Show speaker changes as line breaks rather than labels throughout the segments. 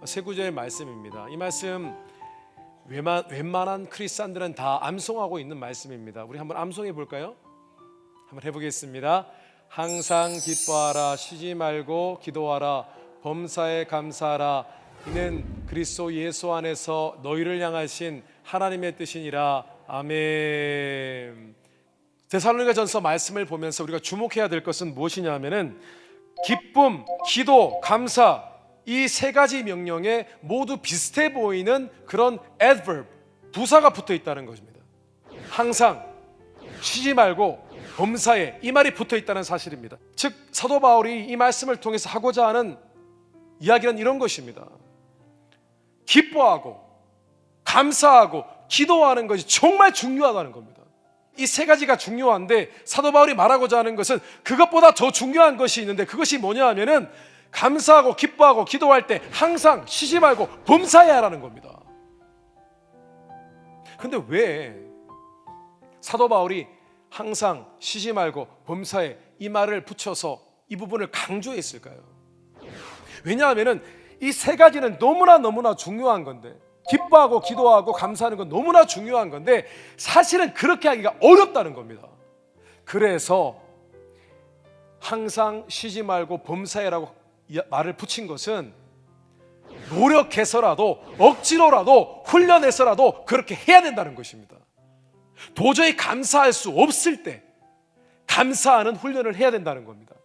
세 구절의 말씀입니다. 이 말씀 웬만한 크리스찬들은 다 암송하고 있는 말씀입니다. 우리 한번 암송해 볼까요? 한번 해보겠습니다. 항상 기뻐하라, 쉬지 말고 기도하라, 범사에 감사하라. 이는 그리스도 예수 안에서 너희를 향하신 하나님의 뜻이니라. 아멘. 데살로니가전서 말씀을 보면서 우리가 주목해야 될 것은 무엇이냐면은 기쁨, 기도, 감사, 이 세 가지 명령에 모두 비슷해 보이는 그런 adverb, 부사가 붙어 있다는 것입니다. 항상, 쉬지 말고, 범사에, 이 말이 붙어 있다는 사실입니다. 즉 사도 바울이 이 말씀을 통해서 하고자 하는 이야기는 이런 것입니다. 기뻐하고 감사하고 기도하는 것이 정말 중요하다는 겁니다. 이 세 가지가 중요한데 사도 바울이 말하고자 하는 것은 그것보다 더 중요한 것이 있는데, 그것이 뭐냐 하면은 감사하고 기뻐하고 기도할 때 항상 쉬지 말고 범사해야 하라는 겁니다. 근데 왜 사도 바울이 항상 쉬지 말고 범사해 이 말을 붙여서 이 부분을 강조했을까요? 왜냐하면 이 세 가지는 너무나 중요한 건데, 기뻐하고 기도하고 감사하는 건 너무나 중요한 건데 사실은 그렇게 하기가 어렵다는 겁니다. 그래서 항상 쉬지 말고 범사해라고 말을 붙인 것은 노력해서라도 억지로라도 훈련해서라도 그렇게 해야 된다는 것입니다. 도저히 감사할 수 없을 때 감사하는 훈련을 해야 된다는 겁니다.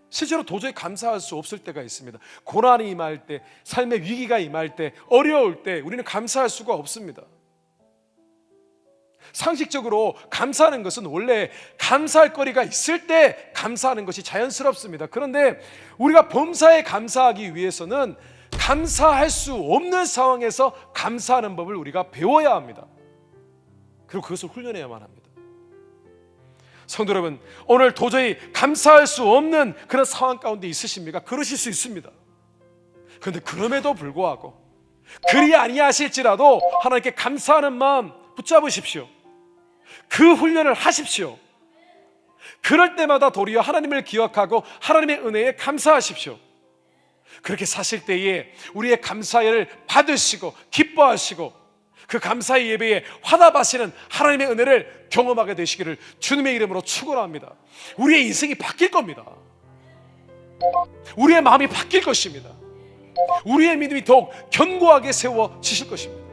실제로 도저히 감사할 수 없을 때가 있습니다. 고난이 임할 때, 삶의 위기가 임할 때, 어려울 때 우리는 감사할 수가 없습니다. 상식적으로 감사하는 것은 원래 감사할 거리가 있을 때 감사하는 것이 자연스럽습니다. 그런데 우리가 범사에 감사하기 위해서는 감사할 수 없는 상황에서 감사하는 법을 우리가 배워야 합니다. 그리고 그것을 훈련해야만 합니다. 성도 여러분, 오늘 도저히 감사할 수 없는 그런 상황 가운데 있으십니까? 그러실 수 있습니다. 그런데 그럼에도 불구하고 그리 아니하실지라도 하나님께 감사하는 마음 붙잡으십시오. 그 훈련을 하십시오. 그럴 때마다 도리어 하나님을 기억하고 하나님의 은혜에 감사하십시오. 그렇게 사실 때에 우리의 감사를 받으시고 기뻐하시고 그 감사의 예배에 화답하시는 하나님의 은혜를 경험하게 되시기를 주님의 이름으로 축원합니다. 우리의 인생이 바뀔 겁니다. 우리의 마음이 바뀔 것입니다. 우리의 믿음이 더욱 견고하게 세워지실 것입니다.